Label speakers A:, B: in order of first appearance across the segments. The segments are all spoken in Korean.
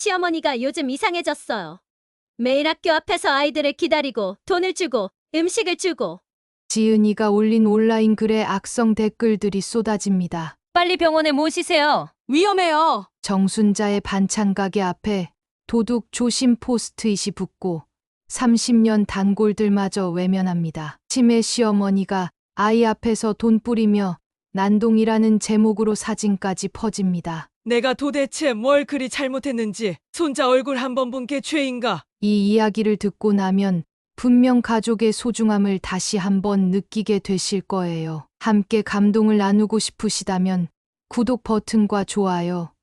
A: 시어머니가 요즘 이상해졌어요. 매일 학교 앞에서 아이들을 기다리고 돈을 주고 음식을 주고.
B: 지은이가 올린 온라인 글에 악성 댓글들이 쏟아집니다.
C: 빨리 병원에 모시세요. 위험해요.
B: 정순자의 반찬 가게 앞에 도둑 조심 포스트잇이 붙고 30년 단골들마저 외면합니다. 치매 시어머니가 아이 앞에서 돈 뿌리며 난동이라는 제목으로 사진까지 퍼집니다.
D: 내가 도대체 뭘 그리 잘못했는지 손자 얼굴 한 번 본 게 죄인가?
B: 이 이야기를 듣고 나면 분명 가족의 소중함을 다시 한번 느끼게 되실 거예요. 함께 감동을 나누고 싶으시다면 구독 버튼과 좋아요,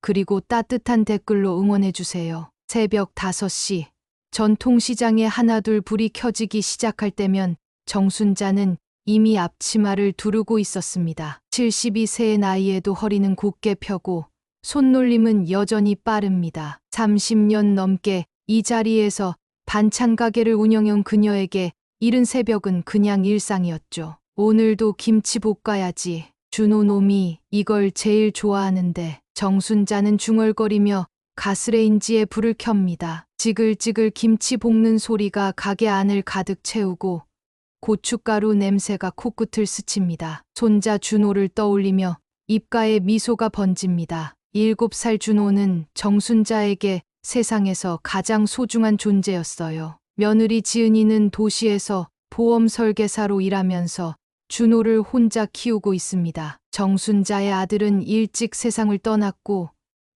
B: 그리고 따뜻한 댓글로 응원해주세요. 새벽 5시, 전통시장에 하나둘 불이 켜지기 시작할 때면 정순자는 이미 앞치마를 두르고 있었습니다. 72세의 나이에도 허리는 곧게 펴고 손놀림은 여전히 빠릅니다. 30년 넘게 이 자리에서 반찬 가게를 운영해온 그녀에게 이른 새벽은 그냥 일상이었죠. 오늘도 김치 볶아야지. 준호 놈이 이걸 제일 좋아하는데. 정순자는 중얼거리며 가스레인지에 불을 켭니다. 지글지글 김치 볶는 소리가 가게 안을 가득 채우고 고춧가루 냄새가 코끝을 스칩니다. 손자 준호를 떠올리며 입가에 미소가 번집니다. 7살 준호는 정순자에게 세상에서 가장 소중한 존재였어요. 며느리 지은이는 도시에서 보험 설계사로 일하면서 준호를 혼자 키우고 있습니다. 정순자의 아들은 일찍 세상을 떠났고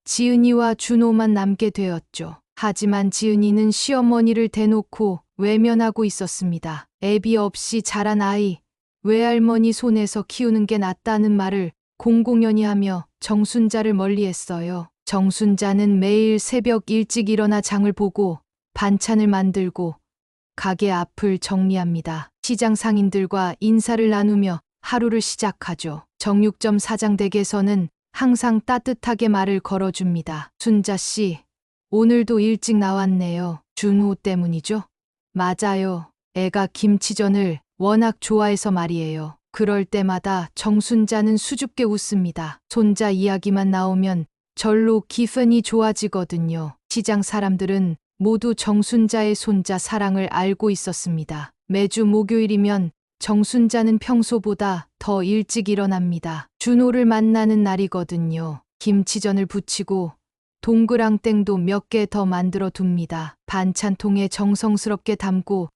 B: 지은이와 준호만 남게 되었죠. 하지만 지은이는 시어머니를 대놓고 외면하고 있었습니다. 애비 없이 자란 아이, 외할머니 손에서 키우는 게 낫다는 말을 공공연히 하며 정순자를 멀리했어요. 정순자는 매일 새벽 일찍 일어나 장을 보고 반찬을 만들고 가게 앞을 정리합니다. 시장 상인들과 인사를 나누며 하루를 시작하죠. 정육점 사장 댁에서는 항상 따뜻하게 말을 걸어줍니다. 순자 씨, 오늘도 일찍 나왔네요. 준호 때문이죠? 맞아요. 애가 김치전을 워낙 좋아해서 말이에요. 그럴 때마다 정순자는 수줍게 웃습니다. 손자 이야기만 나오면 절로 기분이 좋아지거든요. 시장 사람들은 모두 정순자의 손자 사랑을 알고 있었습니다. 매주 목요일이면 정순자는 평소보다 더 일찍 일어납니다. 준호를 만나는 날이거든요. 김치전을 부치고 동그랑땡도 몇 개 더 만들어 둡니다. 반찬통에 정성스럽게 담고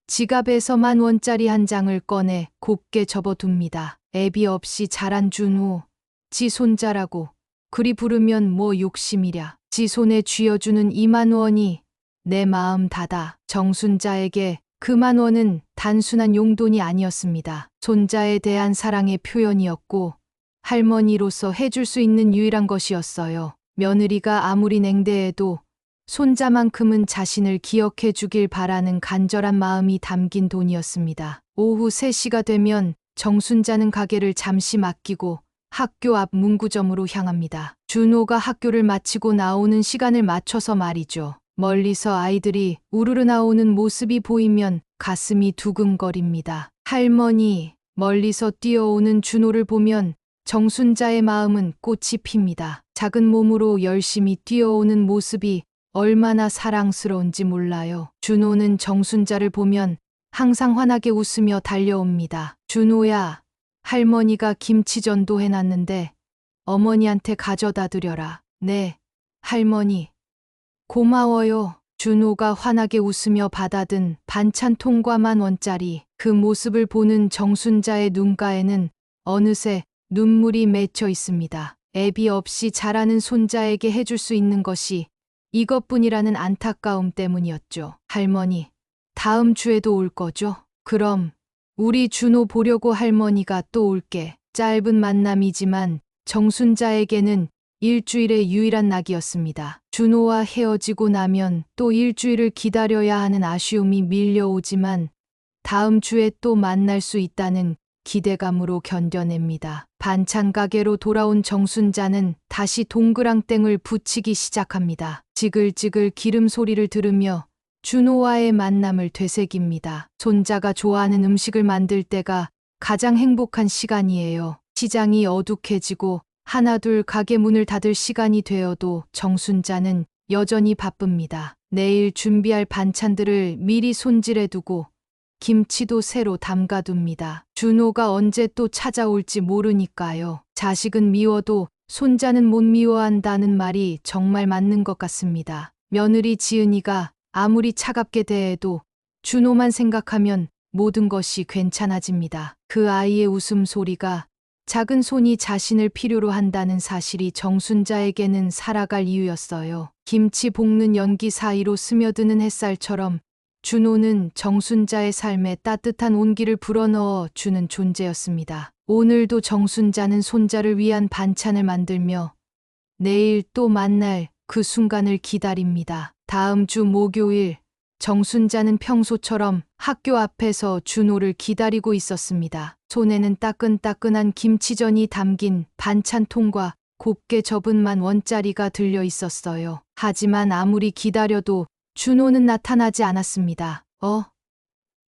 B: 지갑에서 10,000원짜리 한 장을 꺼내 곱게 접어둡니다. 애비 없이 자란 준호, 지 손자라고 그리 부르면 뭐 욕심이랴. 지 손에 쥐어주는 20,000원이 내 마음 닫아. 정순자에게 그 10,000원은 단순한 용돈이 아니었습니다. 손자에 대한 사랑의 표현이었고 할머니로서 해줄 수 있는 유일한 것이었어요. 며느리가 아무리 냉대해도 손자만큼은 자신을 기억해 주길 바라는 간절한 마음이 담긴 돈이었습니다. 오후 3시가 되면 정순자는 가게를 잠시 맡기고 학교 앞 문구점으로 향합니다. 준호가 학교를 마치고 나오는 시간을 맞춰서 말이죠. 멀리서 아이들이 우르르 나오는 모습이 보이면 가슴이 두근거립니다. 할머니, 멀리서 뛰어오는 준호를 보면 정순자의 마음은 꽃이 핍니다. 작은 몸으로 열심히 뛰어오는 모습이 얼마나 사랑스러운지 몰라요. 준호는 정순자를 보면 항상 환하게 웃으며 달려옵니다. 준호야, 할머니가 김치전도 해놨는데 어머니한테 가져다 드려라. 네, 할머니. 고마워요. 준호가 환하게 웃으며 받아든 반찬통과 10,000원짜리. 그 모습을 보는 정순자의 눈가에는 어느새 눈물이 맺혀 있습니다. 애비 없이 자라는 손자에게 해줄 수 있는 것이 이것뿐이라는 안타까움 때문이었죠. 할머니, 다음 주에도 올 거죠? 그럼 우리 준호 보려고 할머니가 또 올게. 짧은 만남이지만 정순자에게는 일주일의 유일한 낙이었습니다. 준호와 헤어지고 나면 또 일주일을 기다려야 하는 아쉬움이 밀려오지만 다음 주에 또 만날 수 있다는 기대감으로 견뎌냅니다. 반찬 가게로 돌아온 정순자는 다시 동그랑땡을 부치기 시작합니다. 지글지글 기름 소리를 들으며 준호와의 만남을 되새깁니다. 손자가 좋아하는 음식을 만들 때가 가장 행복한 시간이에요. 시장이 어둑해지고 하나둘 가게 문을 닫을 시간이 되어도 정순자는 여전히 바쁩니다. 내일 준비할 반찬들을 미리 손질해 두고 김치도 새로 담가둡니다. 준호가 언제 또 찾아올지 모르니까요. 자식은 미워도 손자는 못 미워한다는 말이 정말 맞는 것 같습니다. 며느리 지은이가 아무리 차갑게 대해도 준호만 생각하면 모든 것이 괜찮아집니다. 그 아이의 웃음소리가 작은 손이 자신을 필요로 한다는 사실이 정순자에게는 살아갈 이유였어요. 김치 볶는 연기 사이로 스며드는 햇살처럼 준호는 정순자의 삶에 따뜻한 온기를 불어넣어 주는 존재였습니다. 오늘도 정순자는 손자를 위한 반찬을 만들며 내일 또 만날 그 순간을 기다립니다. 다음 주 목요일 정순자는 평소처럼 학교 앞에서 준호를 기다리고 있었습니다. 손에는 따끈따끈한 김치전이 담긴 반찬통과 곱게 접은 10,000원짜리가 들려 있었어요. 하지만 아무리 기다려도 준호는 나타나지 않았습니다.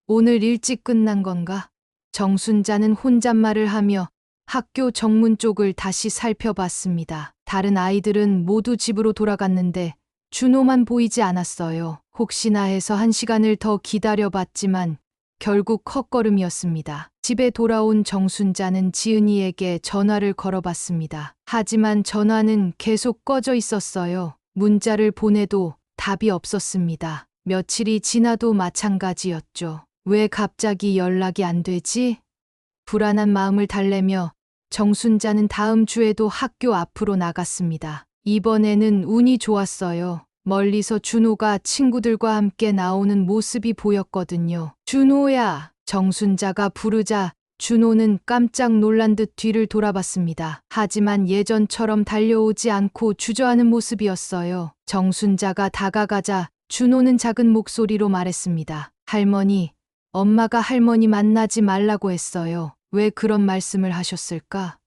B: 오늘 일찍 끝난 건가? 정순자는 혼잣말을 하며 학교 정문 쪽을 다시 살펴봤습니다. 다른 아이들은 모두 집으로 돌아갔는데 준호만 보이지 않았어요. 혹시나 해서 1시간을 더 기다려봤지만 결국 헛걸음이었습니다. 집에 돌아온 정순자는 지은이에게 전화를 걸어봤습니다. 하지만 전화는 계속 꺼져 있었어요. 문자를 보내도 답이 없었습니다. 며칠이 지나도 마찬가지였죠. 왜 갑자기 연락이 안 되지? 불안한 마음을 달래며 정순자는 다음 주에도 학교 앞으로 나갔습니다. 이번에는 운이 좋았어요. 멀리서 준호가 친구들과 함께 나오는 모습이 보였거든요. 준호야! 정순자가 부르자 준호는 깜짝 놀란 듯 뒤를 돌아봤습니다. 하지만 예전처럼 달려오지 않고 주저하는 모습이었어요. 정순자가 다가가자 준호는 작은 목소리로 말했습니다. 할머니, 엄마가 할머니 만나지 말라고 했어요. 왜 그런 말씀을 하셨을까?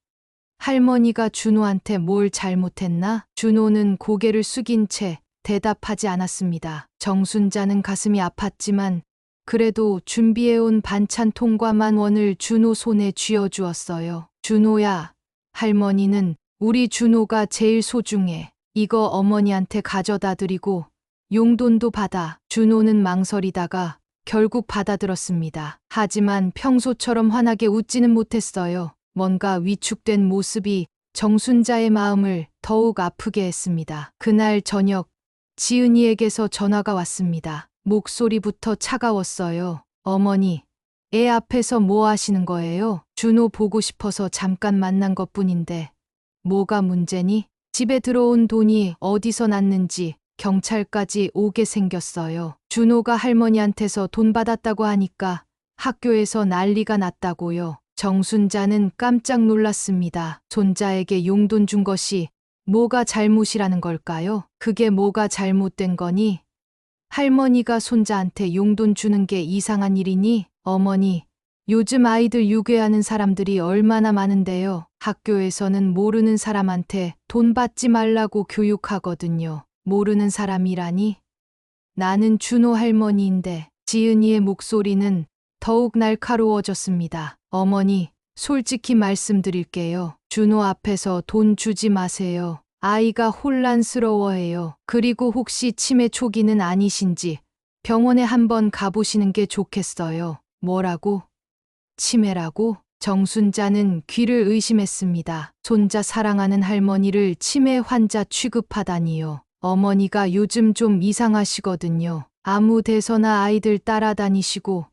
B: 할머니가 준호한테 뭘 잘못했나? 준호는 고개를 숙인 채 대답하지 않았습니다. 정순자는 가슴이 아팠지만 그래도 준비해온 반찬통과 10,000원을 준호 손에 쥐어주었어요. 준호야, 할머니는 우리 준호가 제일 소중해. 이거 어머니한테 가져다 드리고 용돈도 받아. 준호는 망설이다가 결국 받아들었습니다. 하지만 평소처럼 환하게 웃지는 못했어요. 뭔가 위축된 모습이 정순자의 마음을 더욱 아프게 했습니다. 그날 저녁 지은이에게서 전화가 왔습니다. 목소리부터 차가웠어요. 어머니, 애 앞에서 뭐 하시는 거예요? 준호 보고 싶어서 잠깐 만난 것뿐인데 뭐가 문제니? 집에 들어온 돈이 어디서 났는지 경찰까지 오게 생겼어요. 준호가 할머니한테서 돈 받았다고 하니까 학교에서 난리가 났다고요. 정순자는 깜짝 놀랐습니다. 손자에게 용돈 준 것이 뭐가 잘못이라는 걸까요? 그게 뭐가 잘못된 거니? 할머니가 손자한테 용돈 주는 게 이상한 일이니? 어머니, 요즘 아이들 유괴하는 사람들이 얼마나 많은데요. 학교에서는 모르는 사람한테 돈 받지 말라고 교육하거든요. 모르는 사람이라니? 나는 준호 할머니인데. 지은이의 목소리는 더욱 날카로워졌습니다. 어머니, 솔직히 말씀드릴게요. 준호 앞에서 돈 주지 마세요. 아이가 혼란스러워해요. 그리고 혹시 치매 초기는 아니신지 병원에 한번 가보시는 게 좋겠어요. 뭐라고? 치매라고? 정순자는 귀를 의심했습니다. 손자 사랑하는 할머니를 치매 환자 취급하다니요. 어머니가 요즘 좀 이상하시거든요. 아무 데서나 아이들 따라다니시고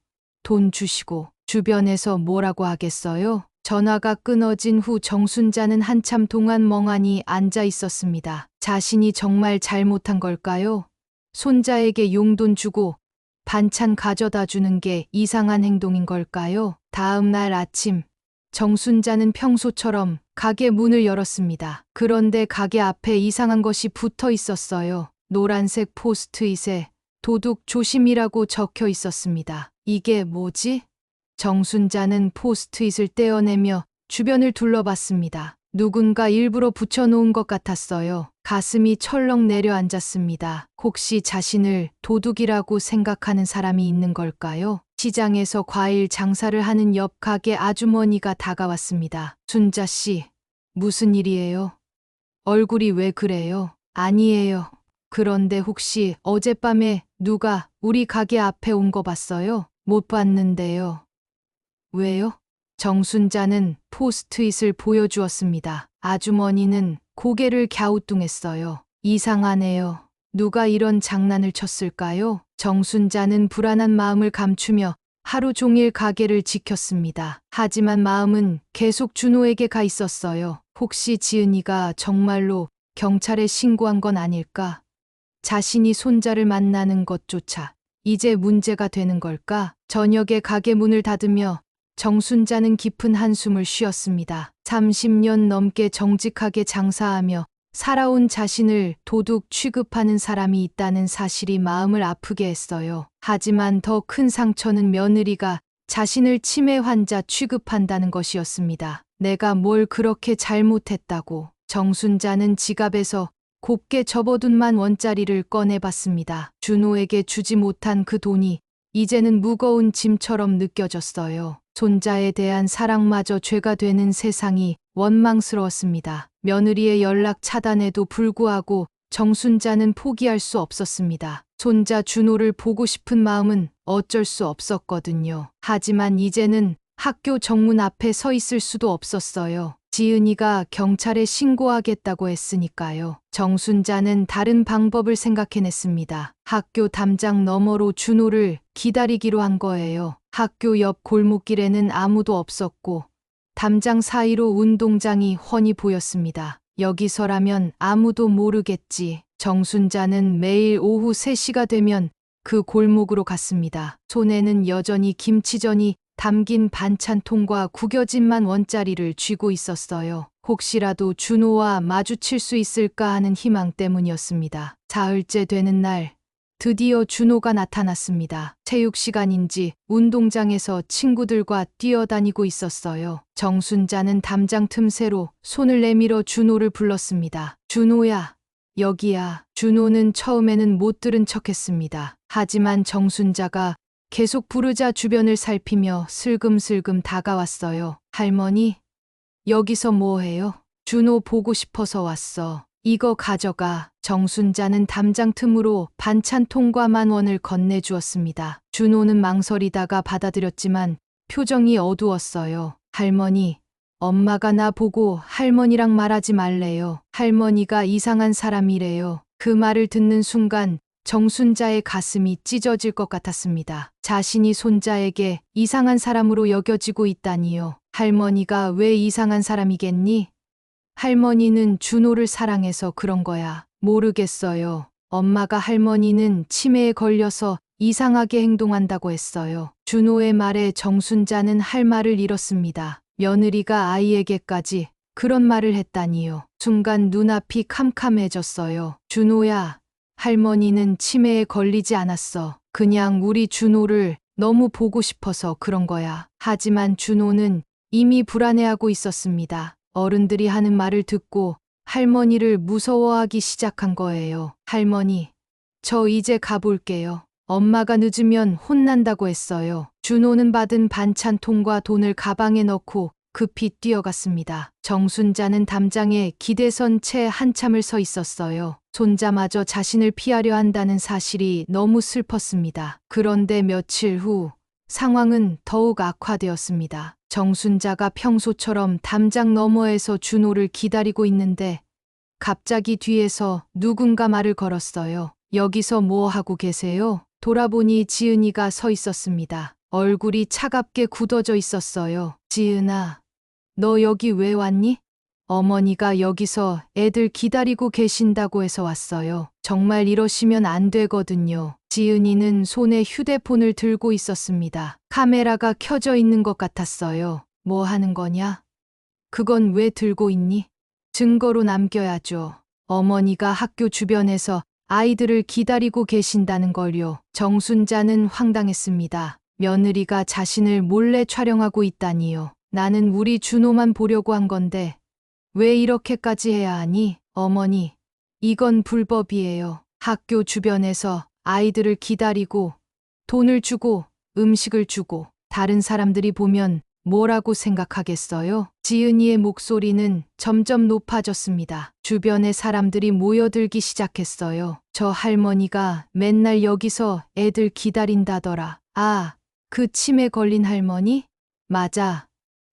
B: 돈 주시고 주변에서 뭐라고 하겠어요? 전화가 끊어진 후 정순자는 한참 동안 멍하니 앉아 있었습니다. 자신이 정말 잘못한 걸까요? 손자에게 용돈 주고 반찬 가져다 주는 게 이상한 행동인 걸까요? 다음 날 아침, 정순자는 평소처럼 가게 문을 열었습니다. 그런데 가게 앞에 이상한 것이 붙어 있었어요. 노란색 포스트잇에 도둑 조심이라고 적혀 있었습니다. 이게 뭐지? 정순자는 포스트잇을 떼어내며 주변을 둘러봤습니다. 누군가 일부러 붙여놓은 것 같았어요. 가슴이 철렁 내려앉았습니다. 혹시 자신을 도둑이라고 생각하는 사람이 있는 걸까요? 시장에서 과일 장사를 하는 옆 가게 아주머니가 다가왔습니다. 순자 씨, 무슨 일이에요? 얼굴이 왜 그래요? 아니에요. 그런데 혹시 어젯밤에 누가 우리 가게 앞에 온 거 봤어요? 못 봤는데요. 왜요? 정순자는 포스트잇을 보여주었습니다. 아주머니는 고개를 갸우뚱했어요. 이상하네요. 누가 이런 장난을 쳤을까요? 정순자는 불안한 마음을 감추며 하루 종일 가게를 지켰습니다. 하지만 마음은 계속 준호에게 가 있었어요. 혹시 지은이가 정말로 경찰에 신고한 건 아닐까? 자신이 손자를 만나는 것조차 이제 문제가 되는 걸까? 저녁에 가게 문을 닫으며 정순자는 깊은 한숨을 쉬었습니다. 30년 넘게 정직하게 장사하며 살아온 자신을 도둑 취급하는 사람이 있다는 사실이 마음을 아프게 했어요. 하지만 더 큰 상처는 며느리가 자신을 치매 환자 취급한다는 것이었습니다. 내가 뭘 그렇게 잘못했다고. 정순자는 지갑에서 곱게 접어둔 10,000원짜리를 꺼내봤습니다. 준호에게 주지 못한 그 돈이 이제는 무거운 짐처럼 느껴졌어요. 손자에 대한 사랑마저 죄가 되는 세상이 원망스러웠습니다. 며느리의 연락 차단에도 불구하고 정순자는 포기할 수 없었습니다. 손자 준호를 보고 싶은 마음은 어쩔 수 없었거든요. 하지만 이제는 학교 정문 앞에 서 있을 수도 없었어요. 지은이가 경찰에 신고하겠다고 했으니까요. 정순자는 다른 방법을 생각해냈습니다. 학교 담장 너머로 준호를 기다리기로 한 거예요. 학교 옆 골목길에는 아무도 없었고 담장 사이로 운동장이 훤히 보였습니다. 여기서라면 아무도 모르겠지. 정순자는 매일 오후 3시가 되면 그 골목으로 갔습니다. 손에는 여전히 김치전이 담긴 반찬통과 구겨진 10,000원짜리를 쥐고 있었어요. 혹시라도 준호와 마주칠 수 있을까 하는 희망 때문이었습니다. 사흘째 되는 날 드디어 준호가 나타났습니다. 체육 시간인지 운동장에서 친구들과 뛰어다니고 있었어요. 정순자는 담장 틈새로 손을 내밀어 준호를 불렀습니다. 준호야, 여기야. 준호는 처음에는 못 들은 척했습니다. 하지만 정순자가 계속 부르자 주변을 살피며 슬금슬금 다가왔어요. 할머니, 여기서 뭐 해요? 준호 보고 싶어서 왔어. 이거 가져가. 정순자는 담장 틈으로 반찬통과 10,000원을 건네주었습니다. 준호는 망설이다가 받아들였지만 표정이 어두웠어요. 할머니, 엄마가 나 보고 할머니랑 말하지 말래요. 할머니가 이상한 사람이래요. 그 말을 듣는 순간 정순자의 가슴이 찢어질 것 같았습니다. 자신이 손자에게 이상한 사람으로 여겨지고 있다니요. 할머니가 왜 이상한 사람이겠니? 할머니는 준호를 사랑해서 그런 거야. 모르겠어요. 엄마가 할머니는 치매에 걸려서 이상하게 행동한다고 했어요. 준호의 말에 정순자는 할 말을 잃었습니다. 며느리가 아이에게까지 그런 말을 했다니요. 순간 눈앞이 캄캄해졌어요. 준호야, 할머니는 치매에 걸리지 않았어. 그냥 우리 준호를 너무 보고 싶어서 그런 거야. 하지만 준호는 이미 불안해하고 있었습니다. 어른들이 하는 말을 듣고 할머니를 무서워하기 시작한 거예요. 할머니, 저 이제 가볼게요. 엄마가 늦으면 혼난다고 했어요. 준호는 받은 반찬통과 돈을 가방에 넣고 급히 뛰어갔습니다. 정순자는 담장에 기대선 채 한참을 서 있었어요. 손자마저 자신을 피하려 한다는 사실이 너무 슬펐습니다. 그런데 며칠 후 상황은 더욱 악화되었습니다. 정순자가 평소처럼 담장 너머에서 준호를 기다리고 있는데 갑자기 뒤에서 누군가 말을 걸었어요. 여기서 뭐 하고 계세요? 돌아보니 지은이가 서 있었습니다. 얼굴이 차갑게 굳어져 있었어요. 지은아, 너 여기 왜 왔니? 어머니가 여기서 애들 기다리고 계신다고 해서 왔어요. 정말 이러시면 안 되거든요. 지은이는 손에 휴대폰을 들고 있었습니다. 카메라가 켜져 있는 것 같았어요. 뭐 하는 거냐? 그건 왜 들고 있니? 증거로 남겨야죠. 어머니가 학교 주변에서 아이들을 기다리고 계신다는 걸요. 정순자는 황당했습니다. 며느리가 자신을 몰래 촬영하고 있다니요. 나는 우리 준호만 보려고 한 건데 왜 이렇게까지 해야 하니? 어머니, 이건 불법이에요. 학교 주변에서 아이들을 기다리고 돈을 주고 음식을 주고 다른 사람들이 보면 뭐라고 생각하겠어요? 지은이의 목소리는 점점 높아졌습니다. 주변의 사람들이 모여들기 시작했어요. 저 할머니가 맨날 여기서 애들 기다린다더라. 아, 그 치매 걸린 할머니? 맞아.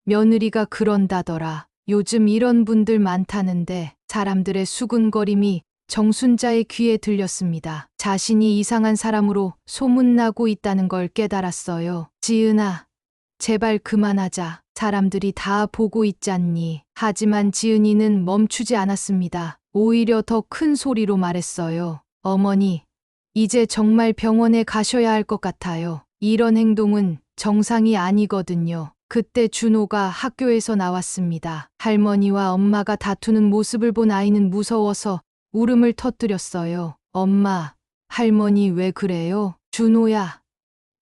B: 며느리가 그런다더라. 요즘 이런 분들 많다는데. 사람들의 수군거림이 정순자의 귀에 들렸습니다. 자신이 이상한 사람으로 소문나고 있다는 걸 깨달았어요. 지은아, 제발 그만하자. 사람들이 다 보고 있잖니. 하지만 지은이는 멈추지 않았습니다. 오히려 더 큰 소리로 말했어요. 어머니, 이제 정말 병원에 가셔야 할 것 같아요. 이런 행동은 정상이 아니거든요. 그때 준호가 학교에서 나왔습니다. 할머니와 엄마가 다투는 모습을 본 아이는 무서워서 울음을 터뜨렸어요. 엄마, 할머니 왜 그래요? 준호야,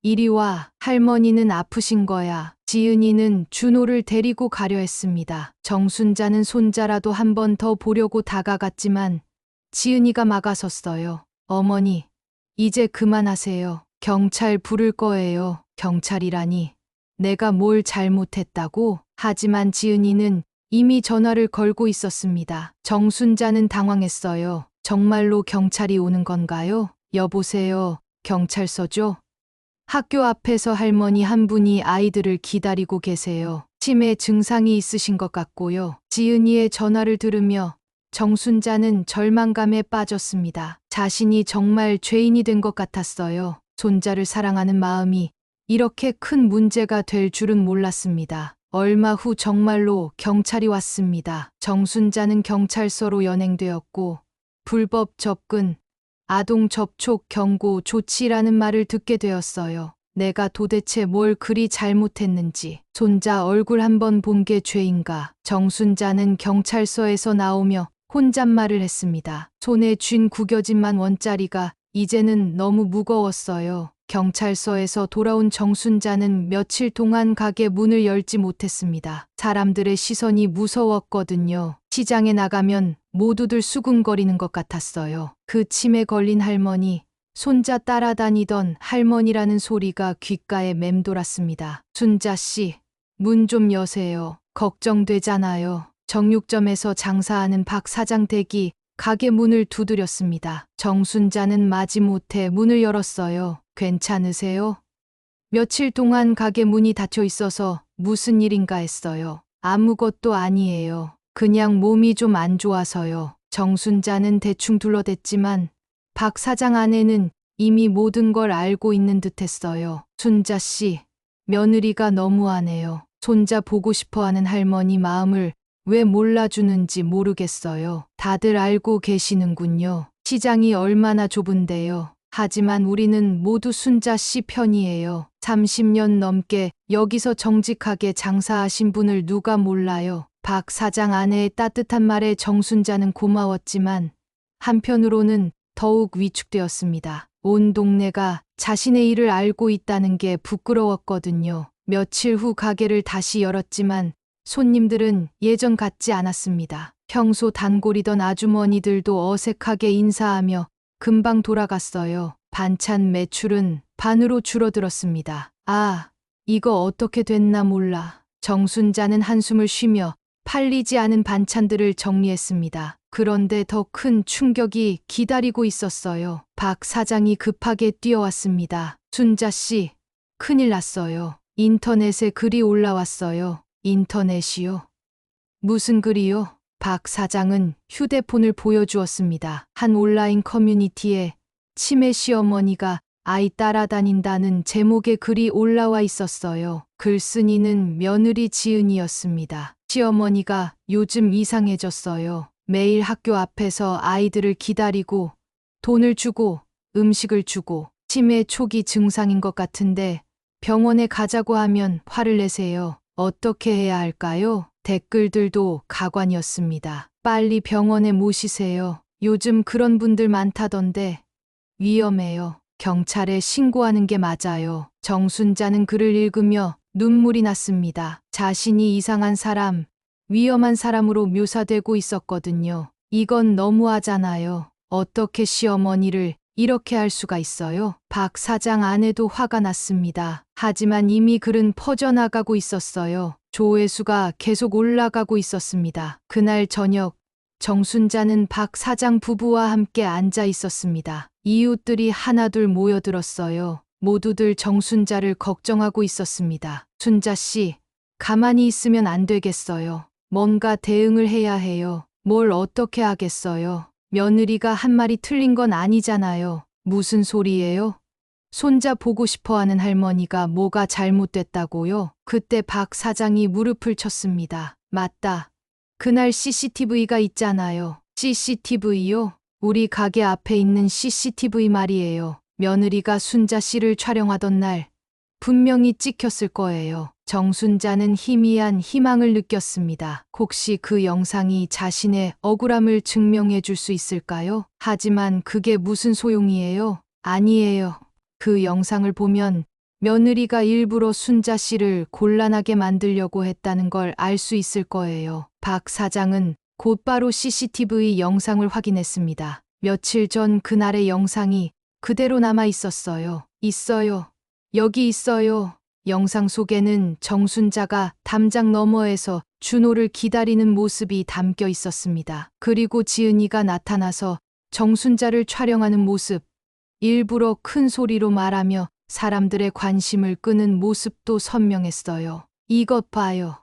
B: 이리 와. 할머니는 아프신 거야. 지은이는 준호를 데리고 가려 했습니다. 정순자는 손자라도 한 번 더 보려고 다가갔지만 지은이가 막아섰어요. 어머니, 이제 그만하세요. 경찰 부를 거예요. 경찰이라니. 내가 뭘 잘못했다고? 하지만 지은이는 이미 전화를 걸고 있었습니다. 정순자는 당황했어요. 정말로 경찰이 오는 건가요? 여보세요. 경찰서죠? 학교 앞에서 할머니 한 분이 아이들을 기다리고 계세요. 치매 증상이 있으신 것 같고요. 지은이의 전화를 들으며 정순자는 절망감에 빠졌습니다. 자신이 정말 죄인이 된 것 같았어요. 손자를 사랑하는 마음이 이렇게 큰 문제가 될 줄은 몰랐습니다. 얼마 후 정말로 경찰이 왔습니다. 정순자는 경찰서로 연행되었고 불법 접근, 아동 접촉 경고 조치라는 말을 듣게 되었어요. 내가 도대체 뭘 그리 잘못했는지, 손자 얼굴 한번 본 게 죄인가. 정순자는 경찰서에서 나오며 혼잣말을 했습니다. 손에 쥔 구겨진만 원짜리가 이제는 너무 무거웠어요. 경찰서에서 돌아온 정순자는 며칠 동안 가게 문을 열지 못했습니다. 사람들의 시선이 무서웠거든요. 시장에 나가면 모두들 수군거리는 것 같았어요. 그 치매 걸린 할머니, 손자 따라다니던 할머니라는 소리가 귓가에 맴돌았습니다. 순자 씨, 문 좀 여세요. 걱정되잖아요. 정육점에서 장사하는 박 사장 댁이 가게 문을 두드렸습니다. 정순자는 마지못해 문을 열었어요. 괜찮으세요? 며칠 동안 가게 문이 닫혀 있어서 무슨 일인가 했어요. 아무것도 아니에요. 그냥 몸이 좀 안 좋아서요. 정순자는 대충 둘러댔지만 박 사장 아내는 이미 모든 걸 알고 있는 듯했어요. 순자 씨, 며느리가 너무하네요. 손자 보고 싶어하는 할머니 마음을 왜 몰라주는지 모르겠어요. 다들 알고 계시는군요. 시장이 얼마나 좁은데요. 하지만 우리는 모두 순자 씨 편이에요. 30년 넘게 여기서 정직하게 장사하신 분을 누가 몰라요. 박 사장 아내의 따뜻한 말에 정순자는 고마웠지만 한편으로는 더욱 위축되었습니다. 온 동네가 자신의 일을 알고 있다는 게 부끄러웠거든요. 며칠 후 가게를 다시 열었지만 손님들은 예전 같지 않았습니다. 평소 단골이던 아주머니들도 어색하게 인사하며 금방 돌아갔어요. 반찬 매출은 반으로 줄어들었습니다. 아, 이거 어떻게 됐나 몰라. 정순자는 한숨을 쉬며 팔리지 않은 반찬들을 정리했습니다. 그런데 더 큰 충격이 기다리고 있었어요. 박 사장이 급하게 뛰어왔습니다. 순자 씨, 큰일 났어요. 인터넷에 글이 올라왔어요. 인터넷이요? 무슨 글이요? 박 사장은 휴대폰을 보여주었습니다. 한 온라인 커뮤니티에 치매 시어머니가 아이 따라다닌다는 제목의 글이 올라와 있었어요. 글쓴이는 며느리 지은이었습니다. 시어머니가 요즘 이상해졌어요. 매일 학교 앞에서 아이들을 기다리고 돈을 주고 음식을 주고 치매 초기 증상인 것 같은데 병원에 가자고 하면 화를 내세요. 어떻게 해야 할까요? 댓글들도 가관이었습니다. 빨리 병원에 모시세요. 요즘 그런 분들 많다던데 위험해요. 경찰에 신고하는 게 맞아요. 정순자는 글을 읽으며 눈물이 났습니다. 자신이 이상한 사람, 위험한 사람으로 묘사되고 있었거든요. 이건 너무하잖아요. 어떻게 시어머니를 이렇게 할 수가 있어요? 박 사장 아내도 화가 났습니다. 하지만 이미 글은 퍼져나가고 있었어요. 조회수가 계속 올라가고 있었습니다. 그날 저녁, 정순자는 박 사장 부부와 함께 앉아 있었습니다. 이웃들이 하나둘 모여들었어요. 모두들 정순자를 걱정하고 있었습니다. 순자 씨, 가만히 있으면 안 되겠어요. 뭔가 대응을 해야 해요. 뭘 어떻게 하겠어요? 며느리가 한 말이 틀린 건 아니잖아요. 무슨 소리예요? 손자 보고 싶어 하는 할머니가 뭐가 잘못됐다고요? 그때 박 사장이 무릎을 쳤습니다. 맞다. 그날 CCTV가 있잖아요. CCTV요? 우리 가게 앞에 있는 CCTV 말이에요. 며느리가 순자 씨를 촬영하던 날 분명히 찍혔을 거예요. 정순자는 희미한 희망을 느꼈습니다. 혹시 그 영상이 자신의 억울함을 증명해 줄 수 있을까요? 하지만 그게 무슨 소용이에요? 아니에요. 그 영상을 보면 며느리가 일부러 순자 씨를 곤란하게 만들려고 했다는 걸 알 수 있을 거예요. 박 사장은 곧바로 CCTV 영상을 확인했습니다. 며칠 전 그날의 영상이 그대로 남아 있었어요. 있어요. 여기 있어요. 영상 속에는 정순자가 담장 너머에서 준호를 기다리는 모습이 담겨 있었습니다. 그리고 지은이가 나타나서 정순자를 촬영하는 모습, 일부러 큰 소리로 말하며 사람들의 관심을 끄는 모습도 선명했어요. 이것 봐요.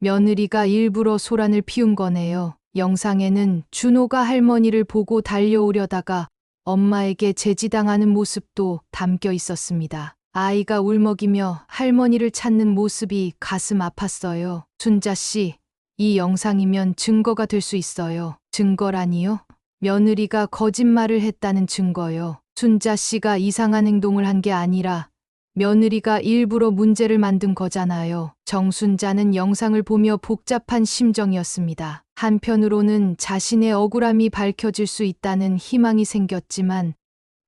B: 며느리가 일부러 소란을 피운 거네요. 영상에는 준호가 할머니를 보고 달려오려다가 엄마에게 제지당하는 모습도 담겨 있었습니다. 아이가 울먹이며 할머니를 찾는 모습이 가슴 아팠어요. 순자 씨, 이 영상이면 증거가 될 수 있어요. 증거라니요? 며느리가 거짓말을 했다는 증거요. 순자 씨가 이상한 행동을 한 게 아니라 며느리가 일부러 문제를 만든 거잖아요. 정순자는 영상을 보며 복잡한 심정이었습니다. 한편으로는 자신의 억울함이 밝혀질 수 있다는 희망이 생겼지만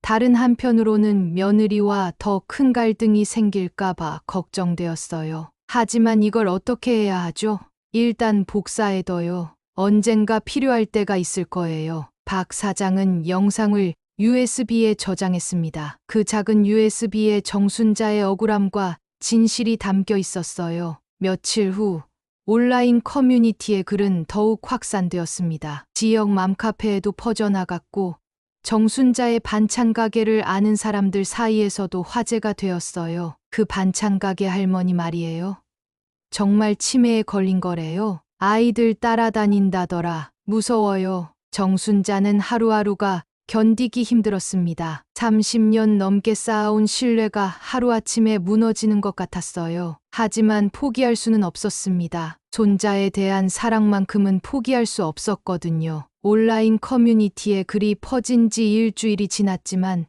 B: 다른 한편으로는 며느리와 더 큰 갈등이 생길까봐 걱정되었어요. 하지만 이걸 어떻게 해야 하죠? 일단 복사해둬요. 언젠가 필요할 때가 있을 거예요. 박 사장은 영상을 USB에 저장했습니다. 그 작은 USB에 정순자의 억울함과 진실이 담겨 있었어요. 며칠 후 온라인 커뮤니티의 글은 더욱 확산되었습니다. 지역 맘카페에도 퍼져나갔고 정순자의 반찬 가게를 아는 사람들 사이에서도 화제가 되었어요. 그 반찬 가게 할머니 말이에요. 정말 치매에 걸린 거래요. 아이들 따라다닌다더라. 무서워요. 정순자는 하루하루가 견디기 힘들었습니다. 30년 넘게 쌓아온 신뢰가 하루아침에 무너지는 것 같았어요. 하지만 포기할 수는 없었습니다. 손자에 대한 사랑만큼은 포기할 수 없었거든요. 온라인 커뮤니티에 글이 퍼진 지 일주일이 지났지만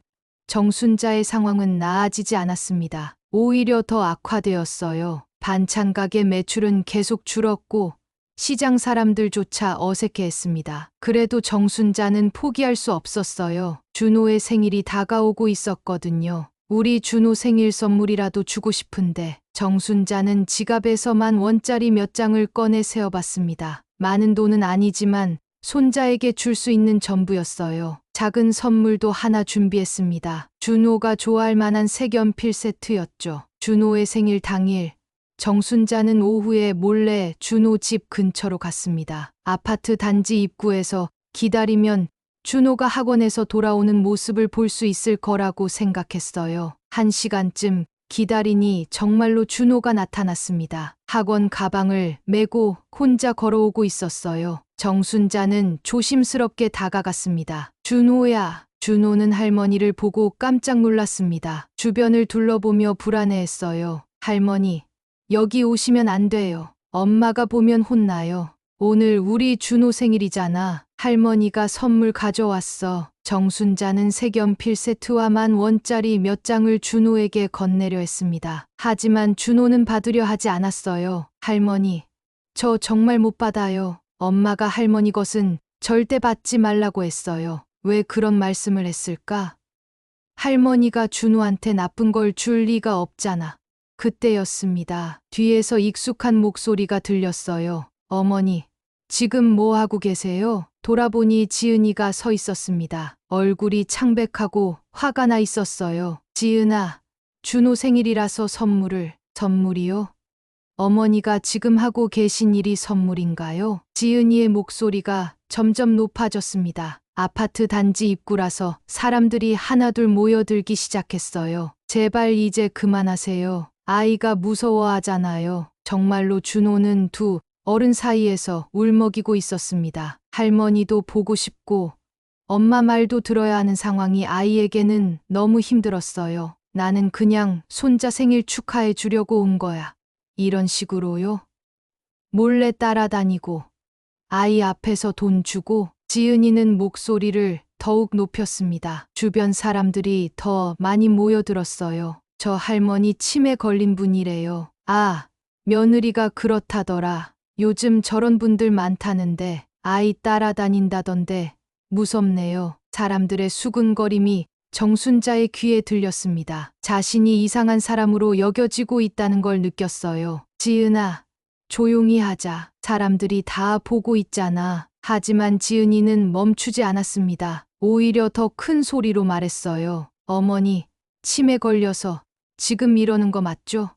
B: 정순자의 상황은 나아지지 않았습니다. 오히려 더 악화되었어요. 반찬 가게 매출은 계속 줄었고 시장 사람들조차 어색해했습니다. 그래도 정순자는 포기할 수 없었어요. 준호의 생일이 다가오고 있었거든요. 우리 준호 생일 선물이라도 주고 싶은데 정순자는 지갑에서 10,000원짜리 몇 장을 꺼내 세어봤습니다. 많은 돈은 아니지만 손자에게 줄 수 있는 전부였어요. 작은 선물도 하나 준비했습니다. 준호가 좋아할 만한 색연필 세트였죠. 준호의 생일 당일 정순자는 오후에 몰래 준호 집 근처로 갔습니다. 아파트 단지 입구에서 기다리면 준호가 학원에서 돌아오는 모습을 볼 수 있을 거라고 생각했어요. 1시간쯤 기다리니 정말로 준호가 나타났습니다. 학원 가방을 메고 혼자 걸어오고 있었어요. 정순자는 조심스럽게 다가갔습니다. 준호야. 준호는 할머니를 보고 깜짝 놀랐습니다. 주변을 둘러보며 불안해했어요. 할머니, 여기 오시면 안 돼요. 엄마가 보면 혼나요. 오늘 우리 준호 생일이잖아. 할머니가 선물 가져왔어. 정순자는 색연필 세트와 10,000원짜리 몇 장을 준호에게 건네려 했습니다. 하지만 준호는 받으려 하지 않았어요. 할머니, 저 정말 못 받아요. 엄마가 할머니 것은 절대 받지 말라고 했어요. 왜 그런 말씀을 했을까? 할머니가 준호한테 나쁜 걸 줄 리가 없잖아. 그때였습니다. 뒤에서 익숙한 목소리가 들렸어요. 어머니, 지금 뭐 하고 계세요? 돌아보니 지은이가 서 있었습니다. 얼굴이 창백하고 화가 나 있었어요. 지은아, 준호 생일이라서 선물이요? 어머니가 지금 하고 계신 일이 선물인가요? 지은이의 목소리가 점점 높아졌습니다. 아파트 단지 입구라서 사람들이 하나둘 모여들기 시작했어요. 제발 이제 그만하세요. 아이가 무서워하잖아요. 정말로 준호는 두 어른 사이에서 울먹이고 있었습니다. 할머니도 보고 싶고 엄마 말도 들어야 하는 상황이 아이에게는 너무 힘들었어요. 나는 그냥 손자 생일 축하해 주려고 온 거야. 이런 식으로요? 몰래 따라다니고 아이 앞에서 돈 주고. 지은이는 목소리를 더욱 높였습니다. 주변 사람들이 더 많이 모여들었어요. 저 할머니 치매 걸린 분이래요. 아, 며느리가 그렇다더라. 요즘 저런 분들 많다는데 아이 따라다닌다던데 무섭네요. 사람들의 수근거림이 정순자의 귀에 들렸습니다. 자신이 이상한 사람으로 여겨지고 있다는 걸 느꼈어요. 지은아, 조용히 하자. 사람들이 다 보고 있잖아. 하지만 지은이는 멈추지 않았습니다. 오히려 더 큰 소리로 말했어요. 어머니, 치매 걸려서 지금 이러는 거 맞죠?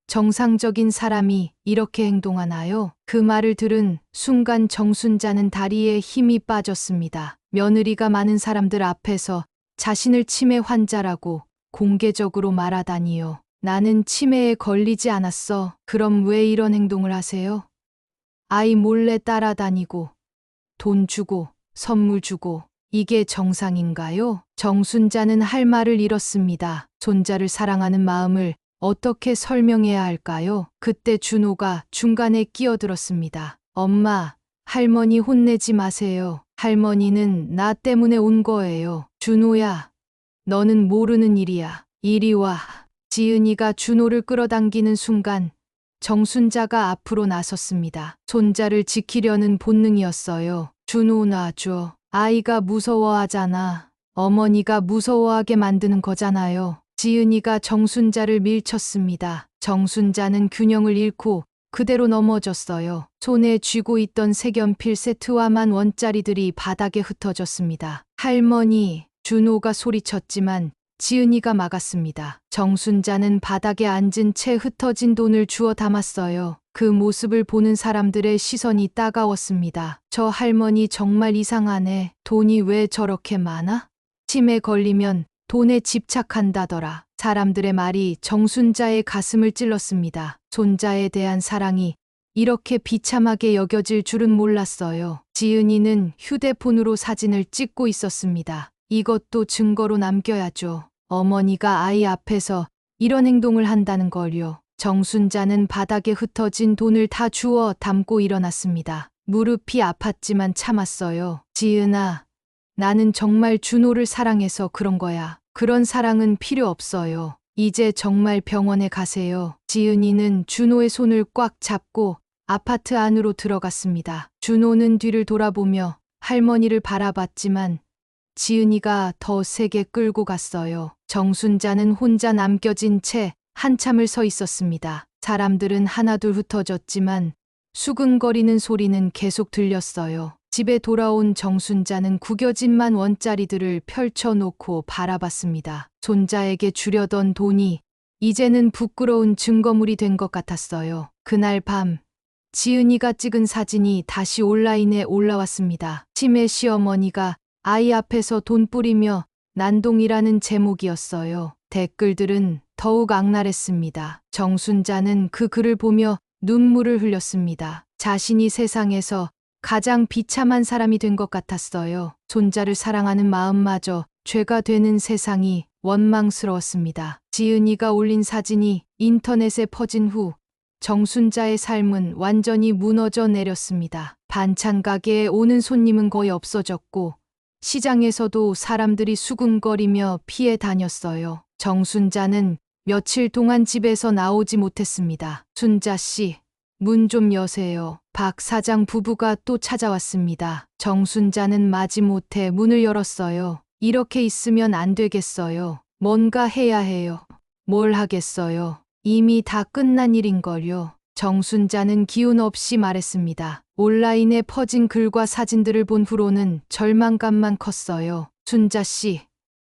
B: 정상적인 사람이 이렇게 행동하나요? 그 말을 들은 순간 정순자는 다리에 힘이 빠졌습니다. 며느리가 많은 사람들 앞에서 자신을 치매 환자라고 공개적으로 말하다니요. 나는 치매에 걸리지 않았어. 그럼 왜 이런 행동을 하세요? 아이 몰래 따라다니고 돈 주고 선물 주고 이게 정상인가요? 정순자는 할 말을 잃었습니다. 손자를 사랑하는 마음을 어떻게 설명해야 할까요? 그때 준호가 중간에 끼어들었습니다. 엄마, 할머니 혼내지 마세요. 할머니는 나 때문에 온 거예요. 준호야, 너는 모르는 일이야. 이리 와. 지은이가 준호를 끌어당기는 순간 정순자가 앞으로 나섰습니다. 손자를 지키려는 본능이었어요. 준호 놔줘. 아이가 무서워하잖아. 어머니가 무서워하게 만드는 거잖아요. 지은이가 정순자를 밀쳤습니다. 정순자는 균형을 잃고 그대로 넘어졌어요. 손에 쥐고 있던 색연필 세트와 10,000원짜리들이 바닥에 흩어졌습니다. 할머니, 준호가 소리쳤지만 지은이가 막았습니다. 정순자는 바닥에 앉은 채 흩어진 돈을 주워 담았어요. 그 모습을 보는 사람들의 시선이 따가웠습니다. 저 할머니 정말 이상하네. 돈이 왜 저렇게 많아? 치매 걸리면 돈에 집착한다더라. 사람들의 말이 정순자의 가슴을 찔렀습니다. 손자에 대한 사랑이 이렇게 비참하게 여겨질 줄은 몰랐어요. 지은이는 휴대폰으로 사진을 찍고 있었습니다. 이것도 증거로 남겨야죠. 어머니가 아이 앞에서 이런 행동을 한다는 걸요. 정순자는 바닥에 흩어진 돈을 다 주워 담고 일어났습니다. 무릎이 아팠지만 참았어요. 지은아, 나는 정말 준호를 사랑해서 그런 거야. 그런 사랑은 필요 없어요. 이제 정말 병원에 가세요. 지은이는 준호의 손을 꽉 잡고 아파트 안으로 들어갔습니다. 준호는 뒤를 돌아보며 할머니를 바라봤지만 지은이가 더 세게 끌고 갔어요. 정순자는 혼자 남겨진 채 한참을 서 있었습니다. 사람들은 하나둘 흩어졌지만 수근거리는 소리는 계속 들렸어요. 집에 돌아온 정순자는 구겨진 10,000원짜리들을 펼쳐놓고 바라봤습니다. 손자에게 주려던 돈이 이제는 부끄러운 증거물이 된 것 같았어요. 그날 밤 지은이가 찍은 사진이 다시 온라인에 올라왔습니다. 치매 시어머니가 아이 앞에서 돈 뿌리며 난동이라는 제목이었어요. 댓글들은 더욱 악랄했습니다. 정순자는 그 글을 보며 눈물을 흘렸습니다. 자신이 세상에서 가장 비참한 사람이 된 것 같았어요. 손자를 사랑하는 마음마저 죄가 되는 세상이 원망스러웠습니다. 지은이가 올린 사진이 인터넷에 퍼진 후 정순자의 삶은 완전히 무너져 내렸습니다. 반찬 가게에 오는 손님은 거의 없어졌고 시장에서도 사람들이 수군거리며 피해 다녔어요. 정순자는 며칠 동안 집에서 나오지 못했습니다. 순자 씨, 문 좀 여세요. 박 사장 부부가 또 찾아왔습니다. 정순자는 마지못해 문을 열었어요. 이렇게 있으면 안 되겠어요. 뭔가 해야 해요. 뭘 하겠어요. 이미 다 끝난 일인걸요. 정순자는 기운 없이 말했습니다. 온라인에 퍼진 글과 사진들을 본 후로는 절망감만 컸어요. 순자 씨,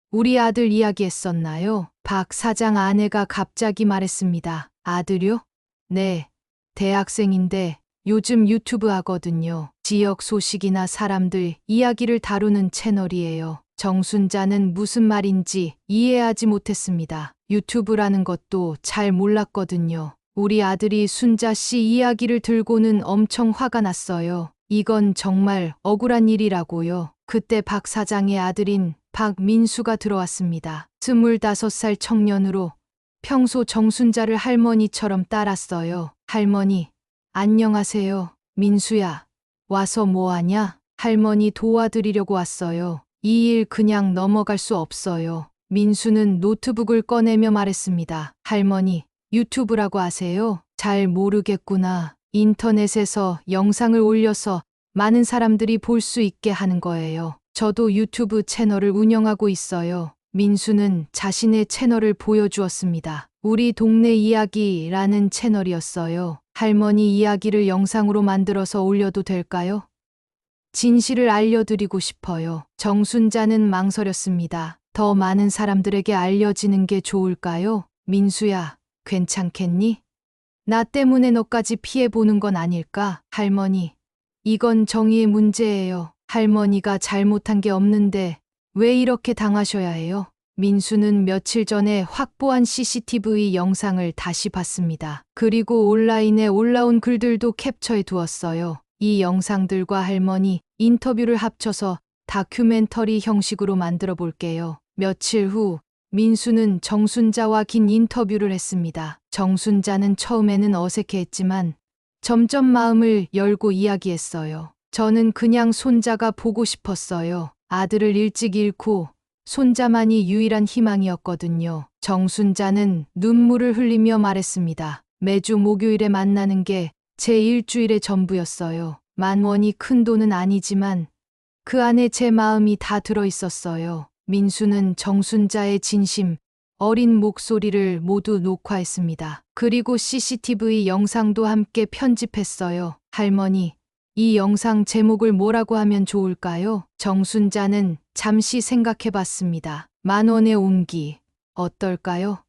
B: 우리 아들 이야기했었나요? 박 사장 아내가 갑자기 말했습니다. 아들요? 네, 대학생인데 요즘 유튜브 하거든요. 지역 소식이나 사람들 이야기를 다루는 채널이에요. 정순자는 무슨 말인지 이해하지 못했습니다. 유튜브라는 것도 잘 몰랐거든요. 우리 아들이 순자 씨 이야기를 들고는 엄청 화가 났어요. 이건 정말 억울한 일이라고요. 그때 박 사장의 아들인 박민수가 들어왔습니다. 25살 청년으로 평소 정순자를 할머니처럼 따랐어요. 할머니, 안녕하세요. 민수야, 와서 뭐하냐? 할머니 도와드리려고 왔어요. 이 일 그냥 넘어갈 수 없어요. 민수는 노트북을 꺼내며 말했습니다. 할머니, 유튜브라고 아세요? 잘 모르겠구나. 인터넷에서 영상을 올려서 많은 사람들이 볼 수 있게 하는 거예요. 저도 유튜브 채널을 운영하고 있어요. 민수는 자신의 채널을 보여주었습니다. 우리 동네 이야기라는 채널이었어요. 할머니 이야기를 영상으로 만들어서 올려도 될까요? 진실을 알려드리고 싶어요. 정순자는 망설였습니다. 더 많은 사람들에게 알려지는 게 좋을까요? 민수야, 괜찮겠니? 나 때문에 너까지 피해보는 건 아닐까? 할머니, 이건 정의의 문제예요. 할머니가 잘못한 게 없는데 왜 이렇게 당하셔야 해요? 민수는 며칠 전에 확보한 CCTV 영상을 다시 봤습니다. 그리고 온라인에 올라온 글들도 캡처해 두었어요. 이 영상들과 할머니 인터뷰를 합쳐서 다큐멘터리 형식으로 만들어 볼게요. 며칠 후 민수는 정순자와 긴 인터뷰를 했습니다. 정순자는 처음에는 어색해했지만 점점 마음을 열고 이야기했어요. 저는 그냥 손자가 보고 싶었어요. 아들을 일찍 잃고 손자만이 유일한 희망이었거든요. 정순자는 눈물을 흘리며 말했습니다. 매주 목요일에 만나는 게 제 일주일의 전부였어요. 10,000원이 큰 돈은 아니지만 그 안에 제 마음이 다 들어 있었어요. 민수는 정순자의 진심, 어린 목소리를 모두 녹화했습니다. 그리고 CCTV 영상도 함께 편집했어요. 할머니, 이 영상 제목을 뭐라고 하면 좋을까요? 정순자는 잠시 생각해 봤습니다. 10,000원의 온기, 어떨까요?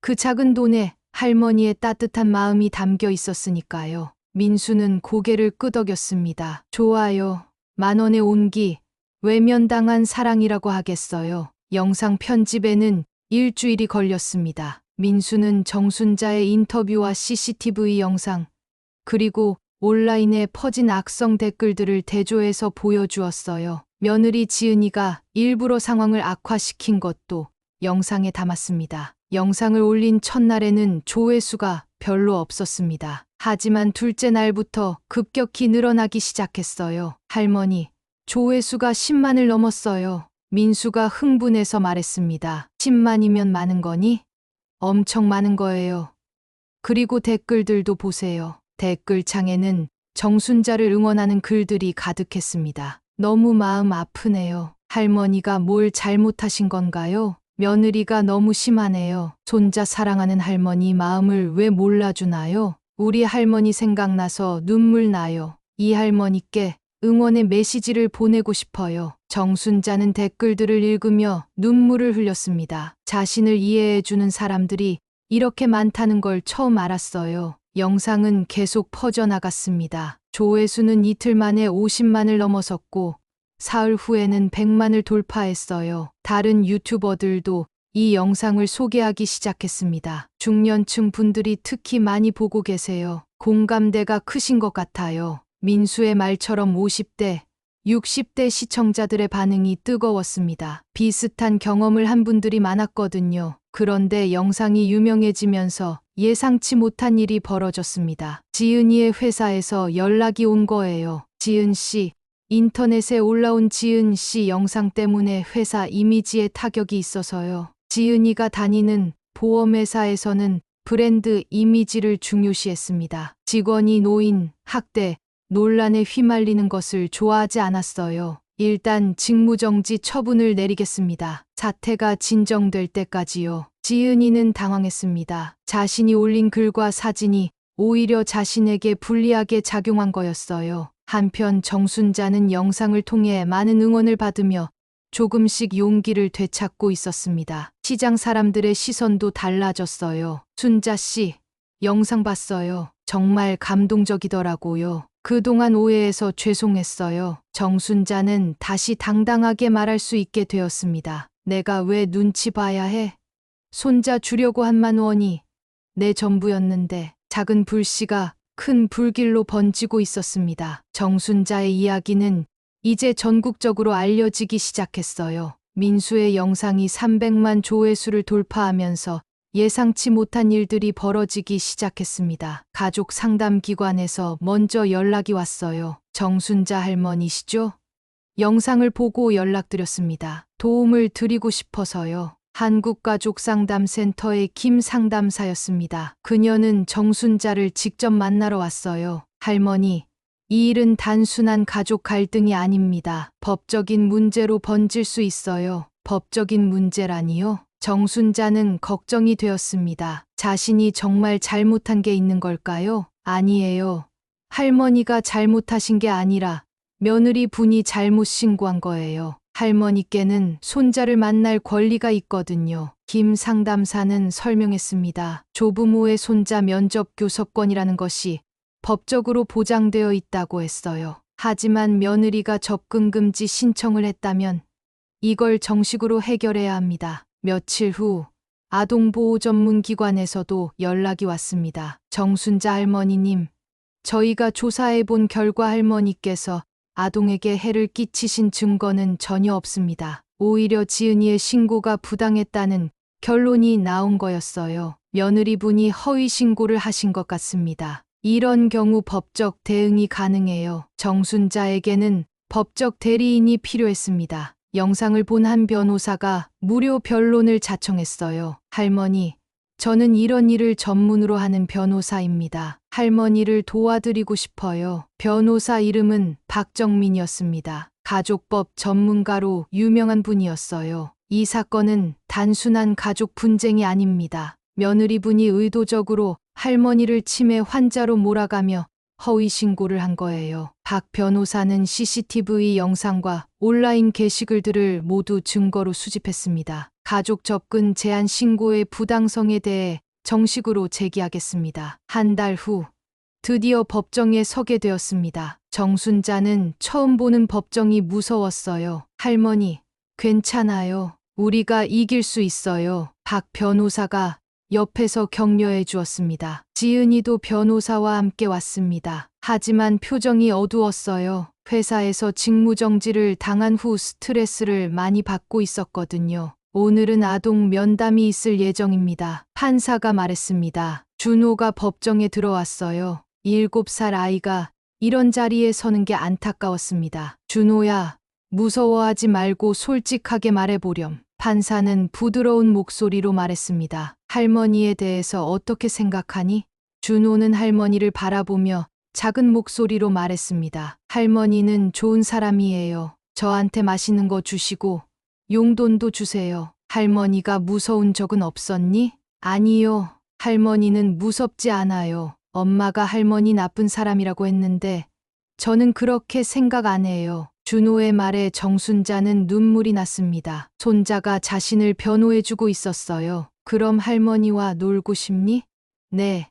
B: 그 작은 돈에 할머니의 따뜻한 마음이 담겨 있었으니까요. 민수는 고개를 끄덕였습니다. 좋아요. 10,000원의 온기, 외면당한 사랑이라고 하겠어요. 영상 편집에는 일주일이 걸렸습니다. 민수는 정순자의 인터뷰와 CCTV 영상, 그리고 온라인에 퍼진 악성 댓글들을 대조해서 보여주었어요. 며느리 지은이가 일부러 상황을 악화시킨 것도 영상에 담았습니다. 영상을 올린 첫날에는 조회수가 별로 없었습니다. 하지만 둘째 날부터 급격히 늘어나기 시작했어요. 할머니, 조회수가 10만을 넘었어요. 민수가 흥분해서 말했습니다. 10만이면 많은 거니? 엄청 많은 거예요. 그리고 댓글들도 보세요. 댓글창에는 정순자를 응원하는 글들이 가득했습니다. 너무 마음 아프네요. 할머니가 뭘 잘못하신 건가요? 며느리가 너무 심하네요. 손자 사랑하는 할머니 마음을 왜 몰라주나요? 우리 할머니 생각나서 눈물 나요. 이 할머니께 응원의 메시지를 보내고 싶어요. 정순자는 댓글들을 읽으며 눈물을 흘렸습니다. 자신을 이해해주는 사람들이 이렇게 많다는 걸 처음 알았어요. 영상은 계속 퍼져나갔습니다. 조회수는 이틀 만에 50만을 넘어섰고 사흘 후에는 100만을 돌파했어요. 다른 유튜버들도 이 영상을 소개하기 시작했습니다. 중년층 분들이 특히 많이 보고 계세요. 공감대가 크신 것 같아요. 민수의 말처럼 50대, 60대 시청자들의 반응이 뜨거웠습니다. 비슷한 경험을 한 분들이 많았거든요. 그런데 영상이 유명해지면서 예상치 못한 일이 벌어졌습니다. 지은이의 회사에서 연락이 온 거예요. 지은 씨, 인터넷에 올라온 지은 씨 영상 때문에 회사 이미지에 타격이 있어서요. 지은이가 다니는 보험회사에서는 브랜드 이미지를 중요시했습니다. 직원이 노인, 학대, 논란에 휘말리는 것을 좋아하지 않았어요. 일단 직무정지 처분을 내리겠습니다. 사태가 진정될 때까지요. 지은이는 당황했습니다. 자신이 올린 글과 사진이 오히려 자신에게 불리하게 작용한 거였어요. 한편 정순자는 영상을 통해 많은 응원을 받으며 조금씩 용기를 되찾고 있었습니다. 시장 사람들의 시선도 달라졌어요. 순자 씨, 영상 봤어요. 정말 감동적이더라고요. 그동안 오해해서 죄송했어요. 정순자는 다시 당당하게 말할 수 있게 되었습니다. 내가 왜 눈치 봐야 해? 손자 주려고 한 10,000원이 내 전부였는데. 작은 불씨가 큰 불길로 번지고 있었습니다. 정순자의 이야기는 이제 전국적으로 알려지기 시작했어요. 민수의 영상이 300만 조회수를 돌파하면서 예상치 못한 일들이 벌어지기 시작했습니다. 가족 상담 기관에서 먼저 연락이 왔어요. 정순자 할머니시죠? 영상을 보고 연락드렸습니다. 도움을 드리고 싶어서요. 한국가족상담센터의 김 상담사였습니다. 그녀는 정순자를 직접 만나러 왔어요. 할머니, 이 일은 단순한 가족 갈등이 아닙니다. 법적인 문제로 번질 수 있어요. 법적인 문제라니요? 정순자는 걱정이 되었습니다. 자신이 정말 잘못한 게 있는 걸까요? 아니에요. 할머니가 잘못하신 게 아니라 며느리 분이 잘못 신고한 거예요. 할머니께는 손자를 만날 권리가 있거든요. 김 상담사는 설명했습니다. 조부모의 손자 면접 교섭권이라는 것이 법적으로 보장되어 있다고 했어요. 하지만 며느리가 접근 금지 신청을 했다면 이걸 정식으로 해결해야 합니다. 며칠 후 아동보호 전문기관에서도 연락이 왔습니다. 정순자 할머니님, 저희가 조사해 본 결과 할머니께서 아동에게 해를 끼치신 증거는 전혀 없습니다. 오히려 지은이의 신고가 부당했다는 결론이 나온 거였어요. 며느리분이 허위 신고를 하신 것 같습니다. 이런 경우 법적 대응이 가능해요. 정순자에게는 법적 대리인이 필요했습니다. 영상을 본 한 변호사가 무료 변론을 자청했어요. 할머니, 저는 이런 일을 전문으로 하는 변호사입니다. 할머니를 도와드리고 싶어요. 변호사 이름은 박정민이었습니다. 가족법 전문가로 유명한 분이었어요. 이 사건은 단순한 가족 분쟁이 아닙니다. 며느리분이 의도적으로 할머니를 치매 환자로 몰아가며 허위 신고를 한 거예요. 박 변호사는 CCTV 영상과 온라인 게시글들을 모두 증거로 수집했습니다. 가족 접근 제한 신고의 부당성에 대해 정식으로 제기하겠습니다. 한 달 후 드디어 법정에 서게 되었습니다. 정순자는 처음 보는 법정이 무서웠어요. 할머니, 괜찮아요. 우리가 이길 수 있어요. 박 변호사가 옆에서 격려해 주었습니다. 지은이도 변호사와 함께 왔습니다. 하지만 표정이 어두웠어요. 회사에서 직무정지를 당한 후 스트레스를 많이 받고 있었거든요. 오늘은 아동 면담이 있을 예정입니다. 판사가 말했습니다. 준호가 법정에 들어왔어요. 7살 아이가 이런 자리에 서는 게 안타까웠습니다. 준호야, 무서워하지 말고 솔직하게 말해보렴. 판사는 부드러운 목소리로 말했습니다. 할머니에 대해서 어떻게 생각하니? 준호는 할머니를 바라보며 작은 목소리로 말했습니다. 할머니는 좋은 사람이에요. 저한테 맛있는 거 주시고 용돈도 주세요. 할머니가 무서운 적은 없었니? 아니요. 할머니는 무섭지 않아요. 엄마가 할머니 나쁜 사람이라고 했는데 저는 그렇게 생각 안 해요. 준호의 말에 정순자는 눈물이 났습니다. 손자가 자신을 변호해주고 있었어요. 그럼 할머니와 놀고 싶니? 네.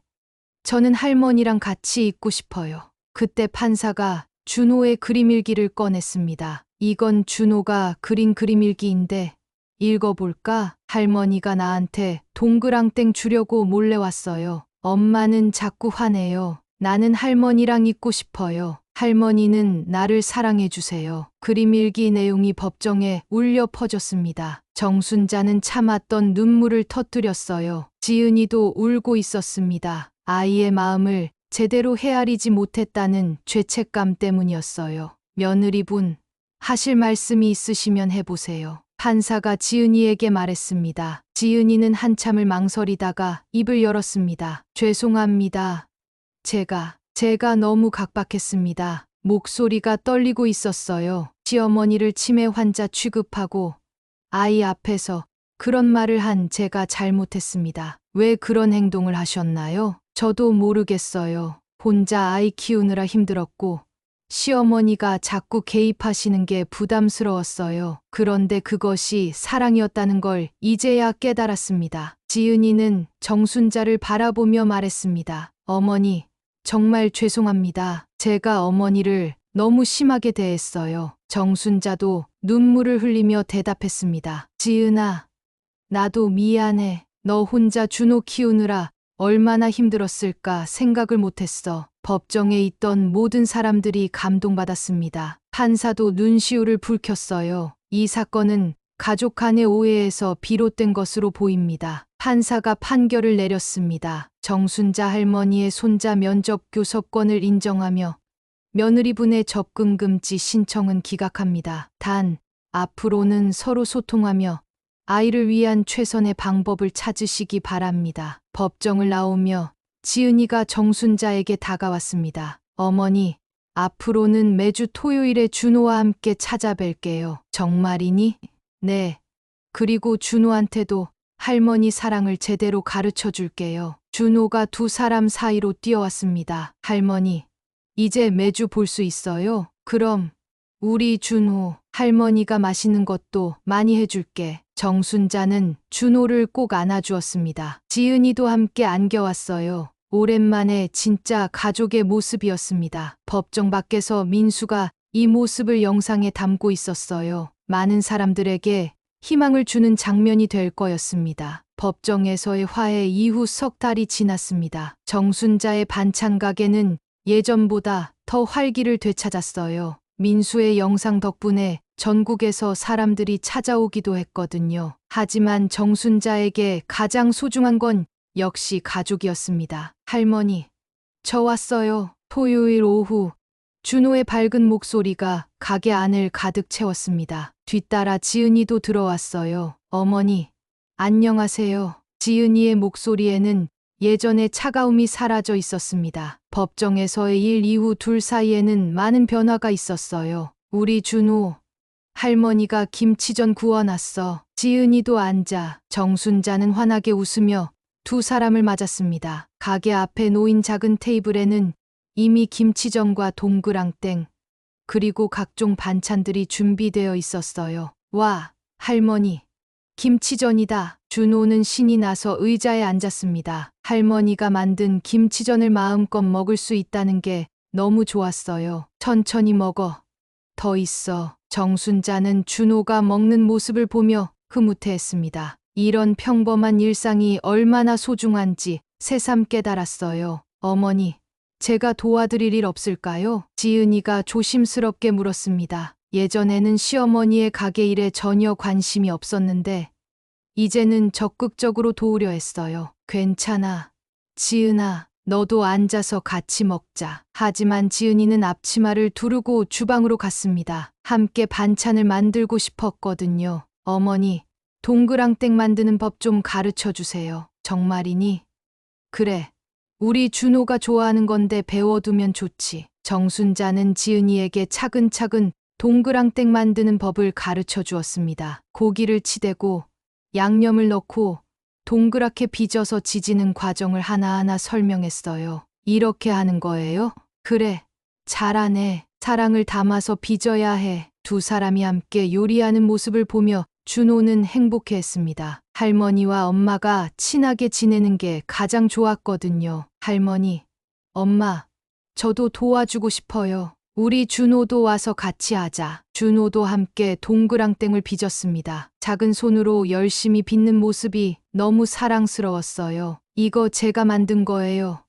B: 저는 할머니랑 같이 있고 싶어요. 그때 판사가 준호의 그림일기를 꺼냈습니다. 이건 준호가 그린 그림일기인데 읽어볼까? 할머니가 나한테 동그랑땡 주려고 몰래 왔어요. 엄마는 자꾸 화내요. 나는 할머니랑 있고 싶어요. 할머니는 나를 사랑해주세요. 그림일기 내용이 법정에 울려 퍼졌습니다. 정순자는 참았던 눈물을 터뜨렸어요. 지은이도 울고 있었습니다. 아이의 마음을 제대로 헤아리지 못했다는 죄책감 때문이었어요. 며느리분, 하실 말씀이 있으시면 해보세요. 판사가 지은이에게 말했습니다. 지은이는 한참을 망설이다가 입을 열었습니다. 죄송합니다. 제가 너무 각박했습니다. 목소리가 떨리고 있었어요. 시어머니를 치매 환자 취급하고 아이 앞에서 그런 말을 한 제가 잘못했습니다. 왜 그런 행동을 하셨나요? 저도 모르겠어요. 혼자 아이 키우느라 힘들었고, 시어머니가 자꾸 개입하시는 게 부담스러웠어요. 그런데 그것이 사랑이었다는 걸 이제야 깨달았습니다. 지은이는 정순자를 바라보며 말했습니다. 어머니, 정말 죄송합니다. 제가 어머니를 너무 심하게 대했어요. 정순자도 눈물을 흘리며 대답했습니다. 지은아, 나도 미안해. 너 혼자 준호 키우느라 얼마나 힘들었을까 생각을 못했어. 법정에 있던 모든 사람들이 감동받았습니다. 판사도 눈시울을 붉혔어요. 이 사건은 가족 간의 오해에서 비롯된 것으로 보입니다. 판사가 판결을 내렸습니다. 정순자 할머니의 손자 면접 교섭권을 인정하며 며느리분의 접근 금지 신청은 기각합니다. 단, 앞으로는 서로 소통하며 아이를 위한 최선의 방법을 찾으시기 바랍니다. 법정을 나오며 지은이가 정순자에게 다가왔습니다. 어머니, 앞으로는 매주 토요일에 준호와 함께 찾아뵐게요. 정말이니? 네. 그리고 준호한테도 할머니 사랑을 제대로 가르쳐 줄게요. 준호가 두 사람 사이로 뛰어왔습니다. 할머니, 이제 매주 볼 수 있어요? 그럼 우리 준호, 할머니가 맛있는 것도 많이 해줄게. 정순자는 준호를 꼭 안아주었습니다. 지은이도 함께 안겨왔어요. 오랜만에 진짜 가족의 모습이었습니다. 법정 밖에서 민수가 이 모습을 영상에 담고 있었어요. 많은 사람들에게 희망을 주는 장면이 될 거였습니다. 법정에서의 화해 이후 석 달이 지났습니다. 정순자의 반찬 가게는 예전보다 더 활기를 되찾았어요. 민수의 영상 덕분에 전국에서 사람들이 찾아오기도 했거든요. 하지만 정순자에게 가장 소중한 건 역시 가족이었습니다. 할머니, 저 왔어요. 토요일 오후 준호의 밝은 목소리가 가게 안을 가득 채웠습니다. 뒤따라 지은이도 들어왔어요. 어머니, 안녕하세요. 지은이의 목소리에는 예전의 차가움이 사라져 있었습니다. 법정에서의 일 이후 둘 사이에는 많은 변화가 있었어요. 우리 준호, 할머니가 김치전 구워놨어. 지은이도 앉아. 정순자는 환하게 웃으며 두 사람을 맞았습니다. 가게 앞에 놓인 작은 테이블에는 이미 김치전과 동그랑땡, 그리고 각종 반찬들이 준비되어 있었어요. 와, 할머니, 김치전이다. 준호는 신이 나서 의자에 앉았습니다. 할머니가 만든 김치전을 마음껏 먹을 수 있다는 게 너무 좋았어요. 천천히 먹어. 더 있어. 정순자는 준호가 먹는 모습을 보며 흐뭇해했습니다. 이런 평범한 일상이 얼마나 소중한지 새삼 깨달았어요. 어머니, 제가 도와드릴 일 없을까요? 지은이가 조심스럽게 물었습니다. 예전에는 시어머니의 가게 일에 전혀 관심이 없었는데 이제는 적극적으로 도우려 했어요. 괜찮아. 지은아, 너도 앉아서 같이 먹자. 하지만 지은이는 앞치마를 두르고 주방으로 갔습니다. 함께 반찬을 만들고 싶었거든요. 어머니, 동그랑땡 만드는 법 좀 가르쳐 주세요. 정말이니? 그래. 우리 준호가 좋아하는 건데 배워두면 좋지. 정순자는 지은이에게 차근차근 동그랑땡 만드는 법을 가르쳐 주었습니다. 고기를 치대고 양념을 넣고 동그랗게 빚어서 지지는 과정을 하나하나 설명했어요. 이렇게 하는 거예요? 그래. 잘하네. 사랑을 담아서 빚어야 해. 두 사람이 함께 요리하는 모습을 보며 준호는 행복해했습니다. 할머니와 엄마가 친하게 지내는 게 가장 좋았거든요. 할머니, 엄마, 저도 도와주고 싶어요. 우리 준호도 와서 같이 하자. 준호도 함께 동그랑땡을 빚었습니다. 작은 손으로 열심히 빚는 모습이 너무 사랑스러웠어요. 이거 제가 만든 거예요.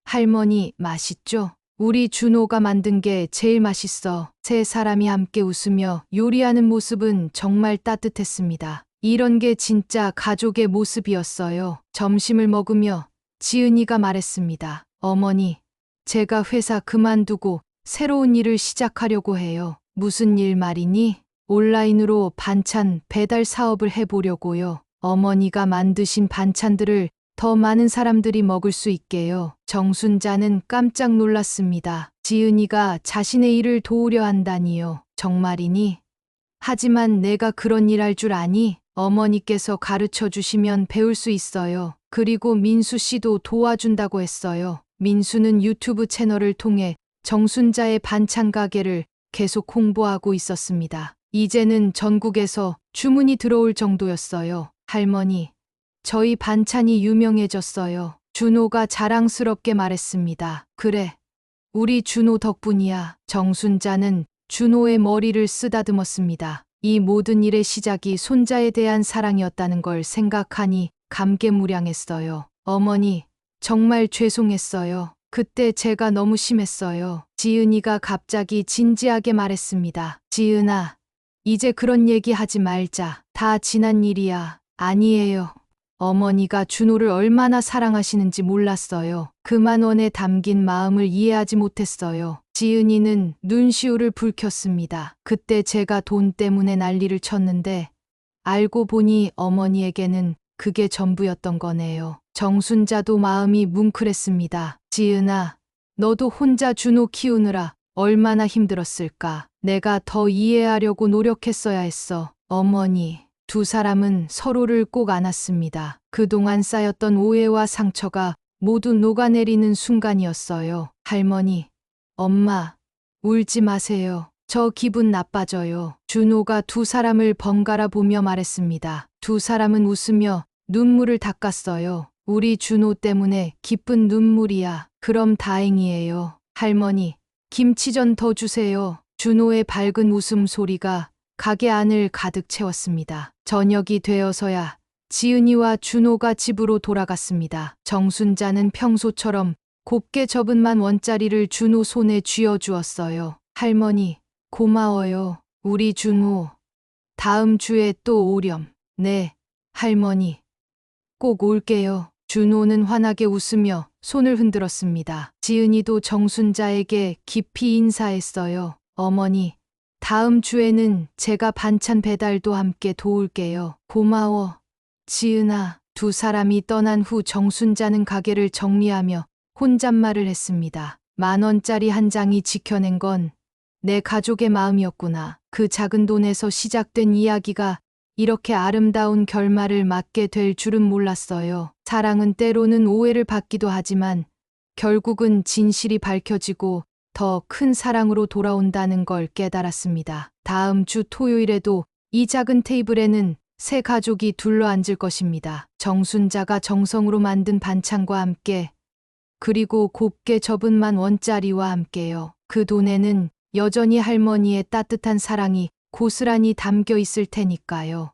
B: 할머니, 맛있죠? 우리 준호가 만든 게 제일 맛있어. 세 사람이 함께 웃으며 요리하는 모습은 정말 따뜻했습니다. 이런 게 진짜 가족의 모습이었어요. 점심을 먹으며 지은이가 말했습니다. 어머니, 제가 회사 그만두고 새로운 일을 시작하려고 해요. 무슨 일 말이니? 온라인으로 반찬 배달 사업을 해보려고요. 어머니가 만드신 반찬들을 더 많은 사람들이 먹을 수 있게요. 정순자는 깜짝 놀랐습니다. 지은이가 자신의 일을 도우려 한다니요. 정말이니? 하지만 내가 그런 일 할 줄 아니? 어머니께서 가르쳐 주시면 배울 수 있어요. 그리고 민수 씨도 도와준다고 했어요. 민수는 유튜브 채널을 통해 정순자의 반찬 가게를 계속 홍보하고 있었습니다. 이제는 전국에서 주문이 들어올 정도였어요. 할머니, 저희 반찬이 유명해졌어요. 준호가 자랑스럽게 말했습니다. 그래, 우리 준호 덕분이야. 정순자는 준호의 머리를 쓰다듬었습니다. 이 모든 일의 시작이 손자에 대한 사랑이었다는 걸 생각하니 감개무량했어요. 어머니, 정말 죄송했어요. 그때 제가 너무 심했어요. 지은이가 갑자기 진지하게 말했습니다. 지은아, 이제 그런 얘기 하지 말자. 다 지난 일이야. 아니에요. 어머니가 준호를 얼마나 사랑하시는지 몰랐어요. 그 만원에 담긴 마음을 이해하지 못했어요. 지은이는 눈시울을 붉혔습니다. 그때 제가 돈 때문에 난리를 쳤는데 알고 보니 어머니에게는 그게 전부였던 거네요. 정순자도 마음이 뭉클했습니다. 지은아, 너도 혼자 준호 키우느라 얼마나 힘들었을까. 내가 더 이해하려고 노력했어야 했어. 어머니, 두 사람은 서로를 꼭 안았습니다. 그동안 쌓였던 오해와 상처가 모두 녹아내리는 순간이었어요. 할머니, 엄마, 울지 마세요. 저 기분 나빠져요. 준호가 두 사람을 번갈아 보며 말했습니다. 두 사람은 웃으며 눈물을 닦았어요. 우리 준호 때문에 기쁜 눈물이야. 그럼 다행이에요. 할머니, 김치전 더 주세요. 준호의 밝은 웃음소리가 가게 안을 가득 채웠습니다. 저녁이 되어서야 지은이와 준호가 집으로 돌아갔습니다. 정순자는 평소처럼 곱게 접은 10,000원짜리를 준호 손에 쥐어주었어요. 할머니, 고마워요. 우리 준호, 다음 주에 또 오렴. 네, 할머니, 꼭 올게요. 준호는 환하게 웃으며 손을 흔들었습니다. 지은이도 정순자에게 깊이 인사했어요. 어머니, 다음 주에는 제가 반찬 배달도 함께 도울게요. 고마워. 지은아. 두 사람이 떠난 후 정순자는 가게를 정리하며 혼잣말을 했습니다. 10,000원짜리 한 장이 지켜낸 건 내 가족의 마음이었구나. 그 작은 돈에서 시작된 이야기가 이렇게 아름다운 결말을 맞게 될 줄은 몰랐어요. 사랑은 때로는 오해를 받기도 하지만 결국은 진실이 밝혀지고 더 큰 사랑으로 돌아온다는 걸 깨달았습니다. 다음 주 토요일에도 이 작은 테이블에는 새 가족이 둘러앉을 것입니다. 정순자가 정성으로 만든 반찬과 함께, 그리고 곱게 접은 10,000원짜리와 함께요. 그 돈에는 여전히 할머니의 따뜻한 사랑이 고스란히 담겨 있을 테니까요.